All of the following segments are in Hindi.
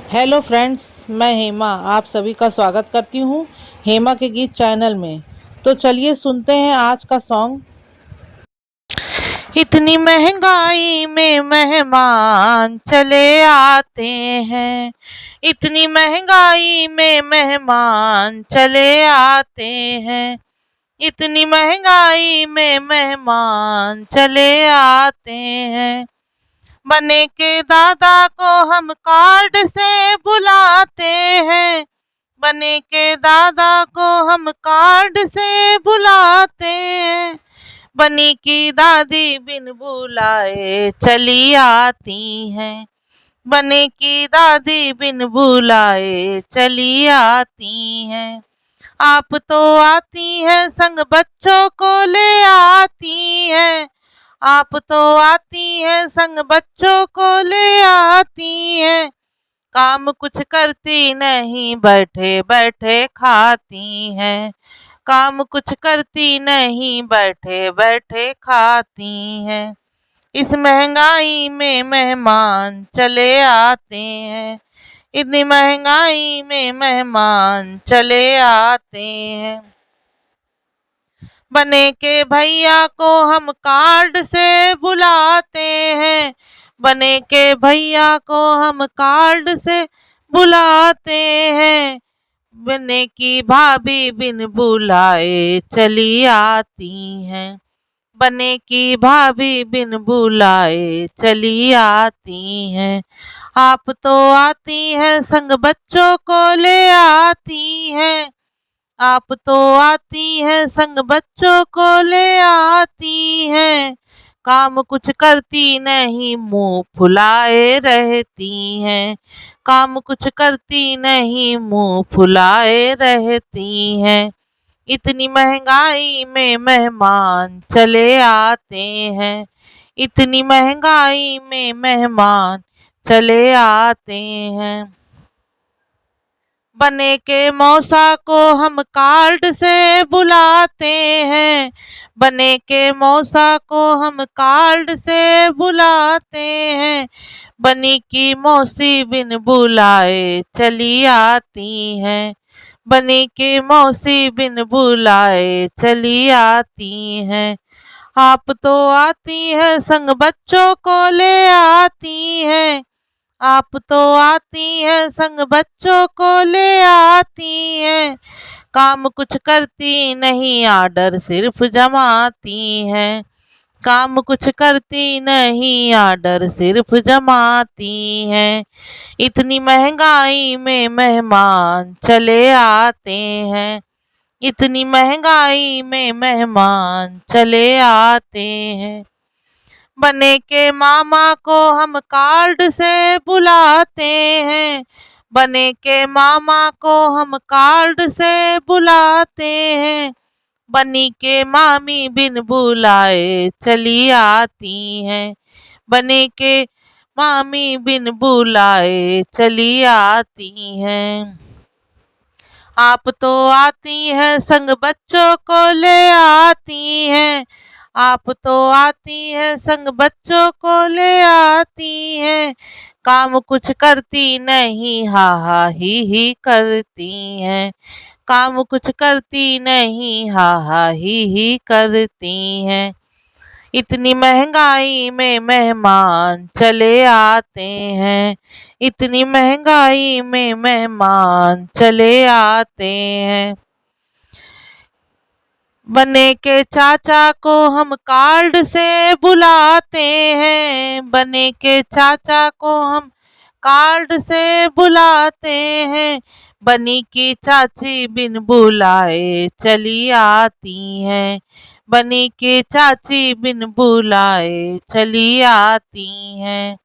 हेलो फ्रेंड्स, मैं हेमा आप सभी का स्वागत करती हूँ हेमा के गीत चैनल में। तो चलिए सुनते हैं आज का सॉन्ग। इतनी महंगाई में मेहमान चले आते हैं, इतनी महंगाई में मेहमान चले आते हैं, इतनी महंगाई में मेहमान चले आते हैं। बने के दादा को हम कार्ड से बुलाते हैं, बने के दादा को हम कार्ड से बुलाते हैं। बनी की दादी बिन बुलाए चली आती हैं, बने की दादी बिन बुलाए चली आती हैं। आप तो आती हैं संग बच्चों को ले आती हैं, आप तो आती हैं संग बच्चों को ले आती हैं। काम कुछ करती नहीं बैठे बैठे खाती हैं, काम कुछ करती नहीं बैठे बैठे खाती हैं। इस महंगाई में मेहमान चले आते हैं, इतनी महंगाई में मेहमान चले आते हैं। बने के भैया को हम कार्ड से बुलाते हैं, बने के भैया को हम कार्ड से बुलाते हैं। बने की भाभी बिन बुलाए चली आती हैं, बने की भाभी बिन बुलाए चली आती हैं। आप तो आती हैं संग बच्चों को ले आती हैं, आप तो आती हैं संग बच्चों को ले आती हैं। काम कुछ करती नहीं मुंह फुलाए रहती हैं, काम कुछ करती नहीं मुंह फुलाए रहती हैं। इतनी महंगाई में मेहमान चले आते हैं, इतनी महंगाई में मेहमान चले आते हैं। बने के मौसा को हम कार्ड से बुलाते हैं, बने के मौसा को हम कार्ड से बुलाते हैं। बनी की मौसी बिन बुलाए चली आती हैं, बनी की मौसी बिन बुलाए चली आती हैं। आप तो आती हैं संग बच्चों को ले आती हैं, आप तो आती हैं संग बच्चों को ले आती हैं। काम कुछ करती नहीं आर्डर सिर्फ जमाती हैं, काम कुछ करती नहीं आर्डर सिर्फ जमाती हैं। इतनी महंगाई में मेहमान चले आते हैं, इतनी महंगाई में मेहमान चले आते हैं। बने के मामा को हम कार्ड से बुलाते हैं, बने के मामा को हम कार्ड से बुलाते हैं। बनी के मामी बिन बुलाए चली आती हैं, बने के मामी बिन बुलाए चली आती हैं। आप तो आती हैं संग बच्चों को ले आती हैं, आप तो आती हैं संग बच्चों को ले आती हैं। काम कुछ करती नहीं हा हा ही करती हैं, काम कुछ करती नहीं हा हा ही करती हैं। इतनी महंगाई में मेहमान चले आते हैं, इतनी महंगाई में मेहमान चले आते हैं। बने के चाचा को हम कार्ड से बुलाते हैं, बने के चाचा को हम कार्ड से बुलाते हैं। बनी की चाची बिन बुलाए चली आती हैं, बनी की चाची बिन बुलाए चली आती हैं।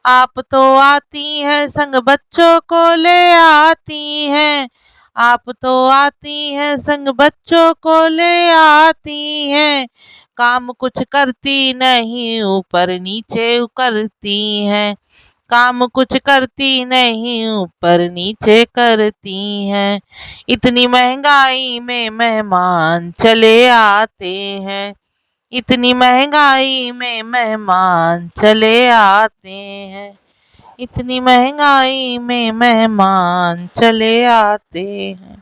आप तो आती हैं संग बच्चों को ले आती हैं, आप तो आती हैं संग बच्चों को ले आती हैं। काम कुछ करती नहीं ऊपर नीचे करती हैं, काम कुछ करती नहीं ऊपर नीचे करती हैं। इतनी महंगाई में मेहमान चले आते हैं, इतनी महंगाई में मेहमान चले आते हैं। इतनी महंगाई में मेहमान चले आते हैं।